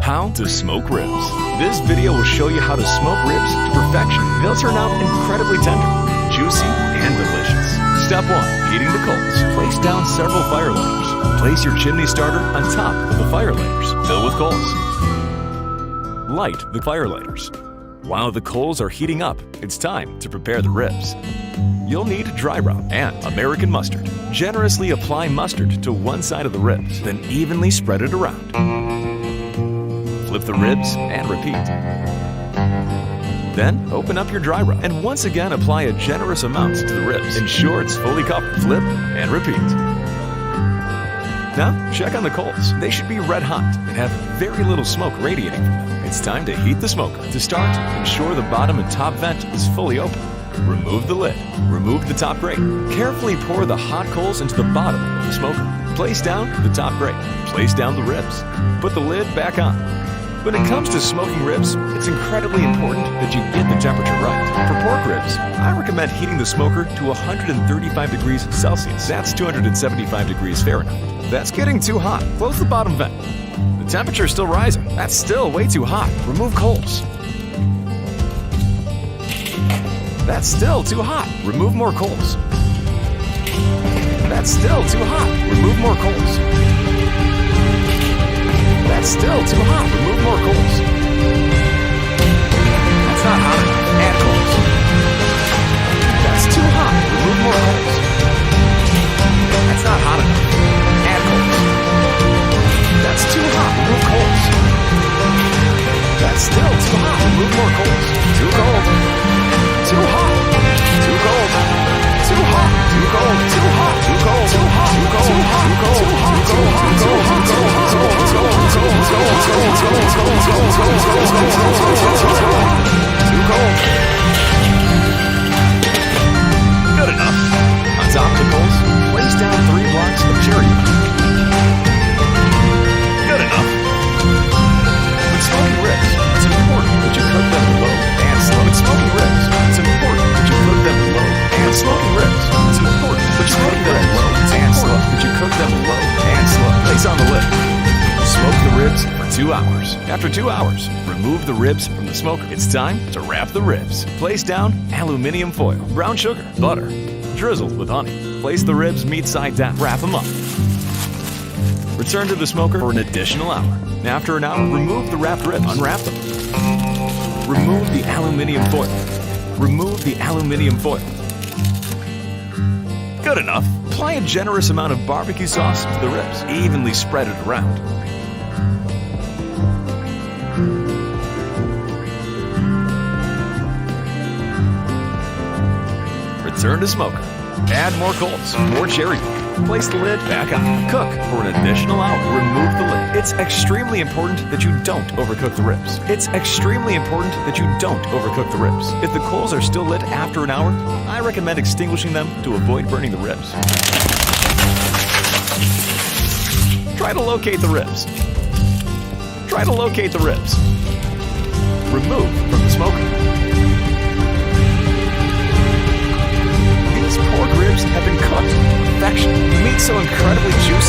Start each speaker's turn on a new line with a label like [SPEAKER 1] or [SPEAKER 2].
[SPEAKER 1] How to smoke ribs. This video will show you how to smoke ribs to perfection. They'll turn out incredibly tender, juicy, and delicious. Step 1. Heating the coals. Place down several fire layers. Place your chimney starter on top of the fire layers. Fill with coals. Light the fire layers. While the coals are heating up, it's time to prepare the ribs. You'll need dry rub and American mustard. Generously apply mustard to one side of the ribs, then evenly spread it around. Flip the ribs and repeat. Then open up your dry rub and once again apply a generous amount to the ribs. Ensure it's fully covered. Flip and repeat. Now check on the coals. They should be red hot and have very little smoke radiating from them. It's time to heat the smoker. To start, ensure the bottom and top vent is fully open. Remove the lid. Remove the top grate. Carefully pour the hot coals into the bottom of the smoker. Place down the top grate. Place down the ribs. Put the lid back on. When it comes to smoking ribs, it's incredibly important that you get the temperature right. For pork ribs, I recommend heating the smoker to 135 degrees Celsius. That's 275 degrees Fahrenheit. That's getting too hot. Close the bottom vent. The temperature is still rising. That's still way too hot. Remove coals. That's still too hot. Remove more coals. That's still too hot. Remove more coals. That's still too hot. Remove more coals. That's not hot enough. Add coals. That's too hot. Remove more coals. That's not hot enough. Add coals. That's too hot. Remove coals. That's still too hot. Remove more coals. Too cold. Too hot. Too cold. Too hot. Too cold. Too hot. Too cold. Too hot. Too cold. Too hot. Too cold. Too hot. Too hot. Too hot. Too hot. Too hot. Too hot. Too cold. Good enough. On top of the coals, place down 3 blocks of cherry pepper. Good enough. When smoking ribs, it's important that you cook them low and slow. When smoking ribs, it's important that you cook them low and smoking ribs. It's important that you cook them low and slow. That you cook them low and slow. Place on the lid. Smoke the ribs for 2 hours. After 2 hours, remove the ribs from the smoker. It's time to wrap the ribs. Place down aluminum foil, brown sugar, butter, drizzled with honey. Place the ribs meat side down. Wrap them up. Return to the smoker for an additional hour. After an hour, remove the wrapped ribs. Unwrap them. Remove the aluminum foil. Remove the aluminum foil. Good enough. Apply a generous amount of barbecue sauce to the ribs. Evenly spread it around. Return to smoker. Add more coals, more cherry pepper. Place the lid back on. Cook for an additional hour. Remove the lid. It's extremely important that you don't overcook the ribs. It's extremely important that you don't overcook the ribs. If the coals are still lit after an hour, I recommend extinguishing them to avoid burning the ribs. Try to locate the ribs. Try to locate the ribs. Remove from the smoker. These pork ribs have been cooked to perfection. The meat's so incredibly juicy